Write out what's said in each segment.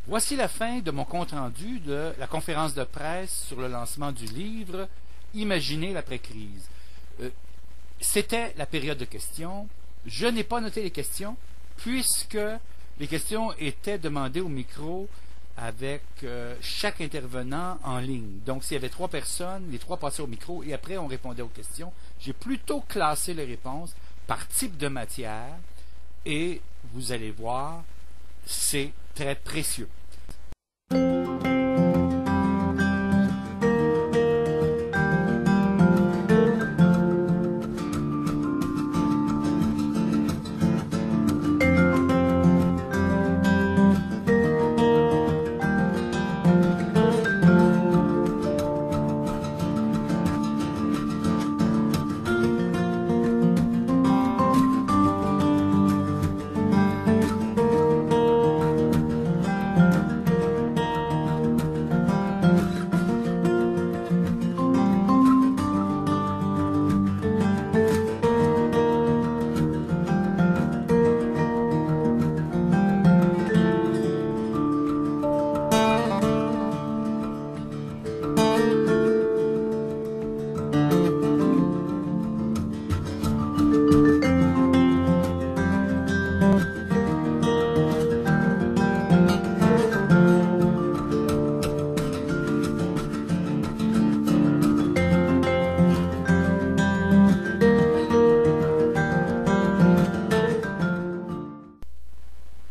Voici la fin de mon compte-rendu de la conférence de presse sur le lancement du livre « Imaginez l'après-crise ». C'était la période de questions. Je n'ai pas noté les questions puisque les questions étaient demandées au micro avec chaque intervenant en ligne. Donc, s'il y avait 3 personnes, les 3 passaient au micro et après, on répondait aux questions. J'ai plutôt classé les réponses par type de matière et vous allez voir, c'est très précieux.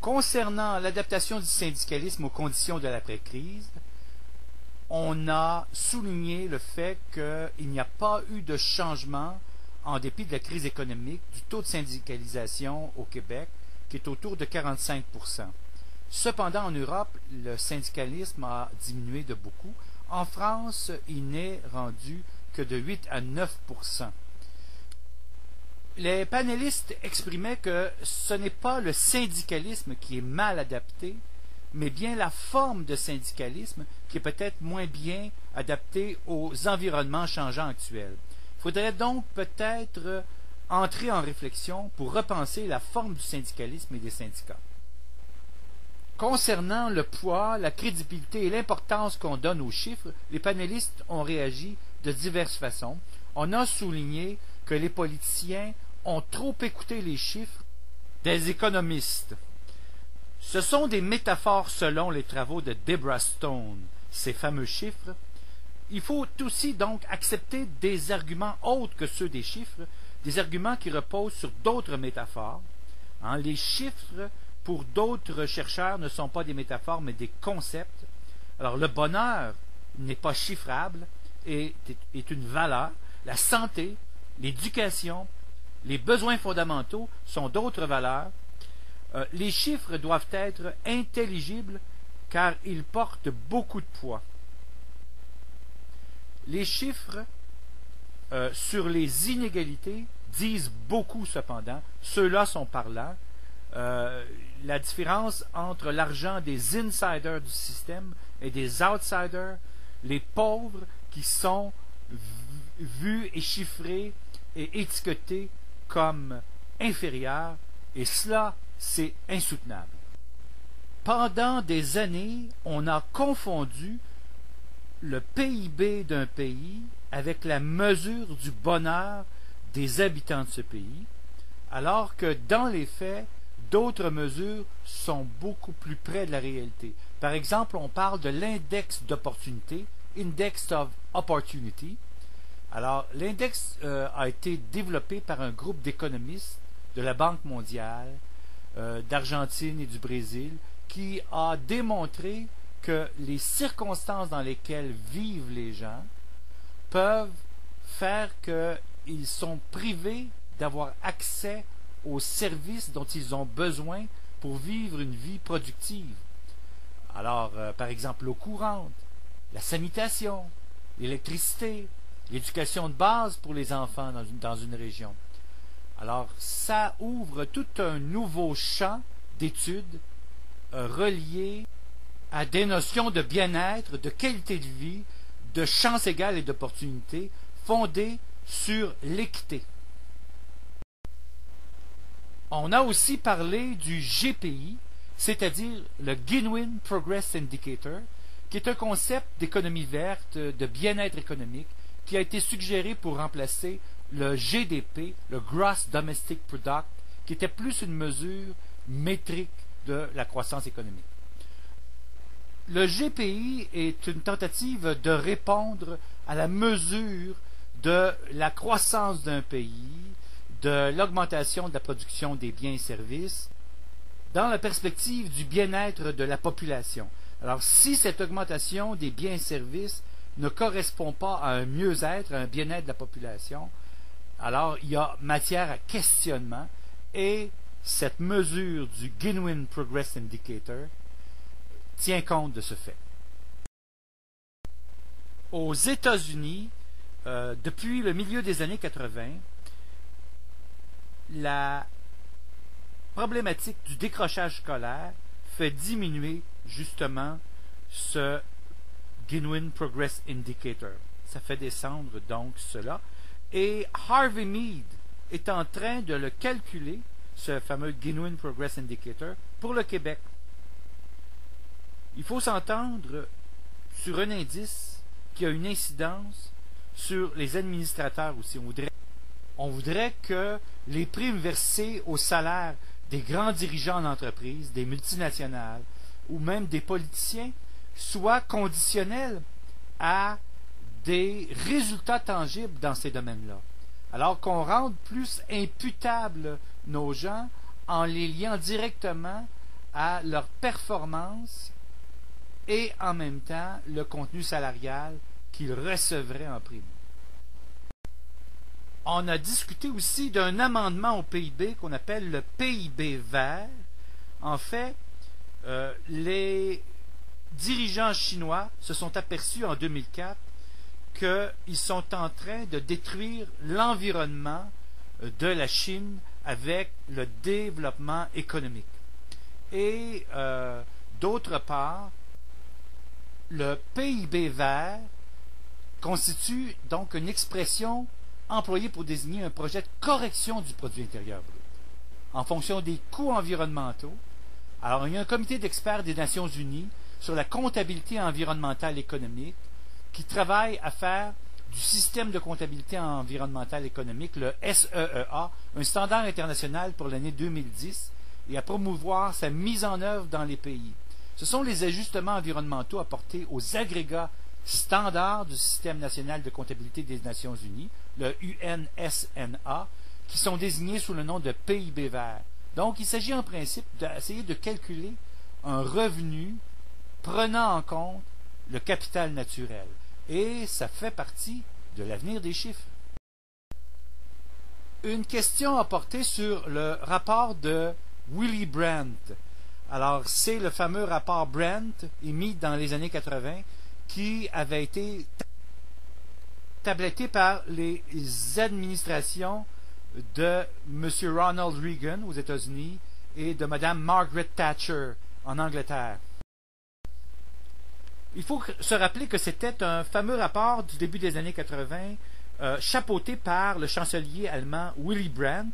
Concernant l'adaptation du syndicalisme aux conditions de l'après-crise, on a souligné le fait qu'il n'y a pas eu de changement en dépit de la crise économique du taux de syndicalisation au Québec, qui est autour de 45%. Cependant, en Europe, le syndicalisme a diminué de beaucoup. En France, il n'est rendu que de 8 à 9%. Les panélistes exprimaient que ce n'est pas le syndicalisme qui est mal adapté, mais bien la forme de syndicalisme qui est peut-être moins bien adaptée aux environnements changeants actuels. Il faudrait donc peut-être entrer en réflexion pour repenser la forme du syndicalisme et des syndicats. Concernant le poids, la crédibilité et l'importance qu'on donne aux chiffres, les panélistes ont réagi de diverses façons. On a souligné que les politiciens ont trop écouté les chiffres des économistes. Ce sont des métaphores selon les travaux de Deborah Stone, ces fameux chiffres. Il faut aussi donc accepter des arguments autres que ceux des chiffres, des arguments qui reposent sur d'autres métaphores. Les chiffres, pour d'autres chercheurs, ne sont pas des métaphores, mais des concepts. Alors, le bonheur n'est pas chiffrable et est une valeur. La santé, l'éducation, les besoins fondamentaux sont d'autres valeurs. Les chiffres doivent être intelligibles car ils portent beaucoup de poids. Les chiffres sur les inégalités disent beaucoup cependant. Ceux-là sont parlants. La différence entre l'argent des insiders du système et des outsiders, les pauvres qui sont vus et chiffrés et étiquetés comme inférieurs, et cela, c'est insoutenable. Pendant des années, on a confondu le PIB d'un pays avec la mesure du bonheur des habitants de ce pays, alors que dans les faits, d'autres mesures sont beaucoup plus près de la réalité. Par exemple, on parle de l'index d'opportunité, Index of Opportunity. Alors, l'index a été développé par un groupe d'économistes de la Banque mondiale, d'Argentine et du Brésil, qui a démontré que les circonstances dans lesquelles vivent les gens peuvent faire qu'ils sont privés d'avoir accès aux services dont ils ont besoin pour vivre une vie productive. Alors, par exemple, l'eau courante, la sanitation, l'électricité, l'éducation de base pour les enfants dans une région. Alors, ça ouvre tout un nouveau champ d'études relié à des notions de bien-être, de qualité de vie, de chances égales et d'opportunités fondées sur l'équité. On a aussi parlé du GPI, c'est-à-dire le Gini Progress Indicator, qui est un concept d'économie verte, de bien-être économique, qui a été suggéré pour remplacer le GDP, le Gross Domestic Product, qui était plus une mesure métrique de la croissance économique. Le GPI est une tentative de répondre à la mesure de la croissance d'un pays, de l'augmentation de la production des biens et services, dans la perspective du bien-être de la population. Alors, si cette augmentation des biens et services ne correspond pas à un mieux-être, à un bien-être de la population, alors il y a matière à questionnement et cette mesure du Gini Progress Indicator tient compte de ce fait. Aux États-Unis, depuis le milieu des années 80, la problématique du décrochage scolaire fait diminuer justement ce Gini Progress Indicator. Ça fait descendre donc cela. Et Harvey Mead est en train de le calculer, ce fameux Gini Progress Indicator, pour le Québec. Il faut s'entendre sur un indice qui a une incidence sur les administrateurs aussi. On voudrait que les primes versées au salaire des grands dirigeants d'entreprise, des multinationales ou même des politiciens soient conditionnelles à des résultats tangibles dans ces domaines-là. Alors qu'on rende plus imputables nos gens en les liant directement à leur performance et en même temps le contenu salarial qu'ils recevraient en prime. On a discuté aussi d'un amendement au PIB qu'on appelle le PIB vert. En fait, les dirigeants chinois se sont aperçus en 2004 qu'ils sont en train de détruire l'environnement de la Chine avec le développement économique. Et d'autre part, le PIB vert constitue donc une expression employée pour désigner un projet de correction du produit intérieur brut en fonction des coûts environnementaux. Alors, il y a un comité d'experts des Nations Unies sur la comptabilité environnementale économique qui travaille à faire du système de comptabilité environnementale économique, le SEEA, un standard international pour l'année 2010 et à promouvoir sa mise en œuvre dans les pays. Ce sont les ajustements environnementaux apportés aux agrégats standards du système national de comptabilité des Nations Unies, le UNSNA, qui sont désignés sous le nom de PIB vert. Donc, il s'agit en principe d'essayer de calculer un revenu prenant en compte le capital naturel. Et ça fait partie de l'avenir des chiffres. Une question à porter sur le rapport de Willy Brandt. Alors, c'est le fameux rapport Brandt émis dans les années 80 qui avait été tabletté par les administrations de M. Ronald Reagan aux États-Unis et de Mme Margaret Thatcher en Angleterre. Il faut se rappeler que c'était un fameux rapport du début des années 80 chapeauté par le chancelier allemand Willy Brandt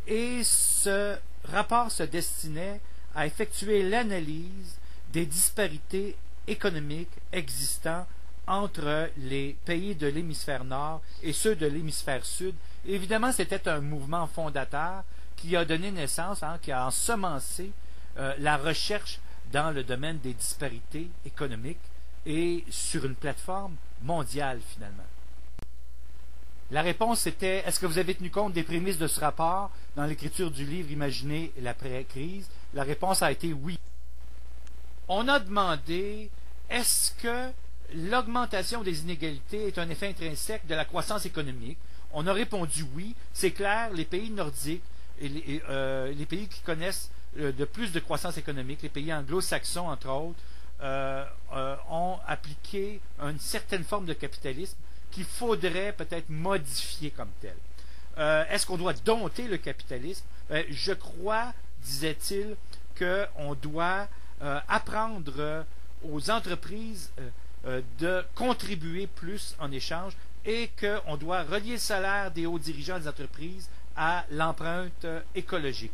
et ce rapport se destinait à effectuer l'analyse des disparités économiques existant entre les pays de l'hémisphère nord et ceux de l'hémisphère sud. Et évidemment, c'était un mouvement fondateur qui a donné naissance, qui a ensemencé la recherche dans le domaine des disparités économiques et sur une plateforme mondiale finalement. La réponse était: est-ce que vous avez tenu compte des prémices de ce rapport dans l'écriture du livre Imaginez l'après-crise? La réponse a été oui. On a demandé: est-ce que l'augmentation des inégalités est un effet intrinsèque de la croissance économique? On a répondu oui. C'est clair, les pays nordiques et les pays qui connaissent de plus de croissance économique, les pays anglo-saxons entre autres, ont appliqué une certaine forme de capitalisme qu'il faudrait peut-être modifier comme tel. Est-ce qu'on doit dompter le capitalisme? Je crois, disait-il, qu'on doit apprendre aux entreprises de contribuer plus en échange et qu'on doit relier le salaire des hauts dirigeants des entreprises à l'empreinte écologique.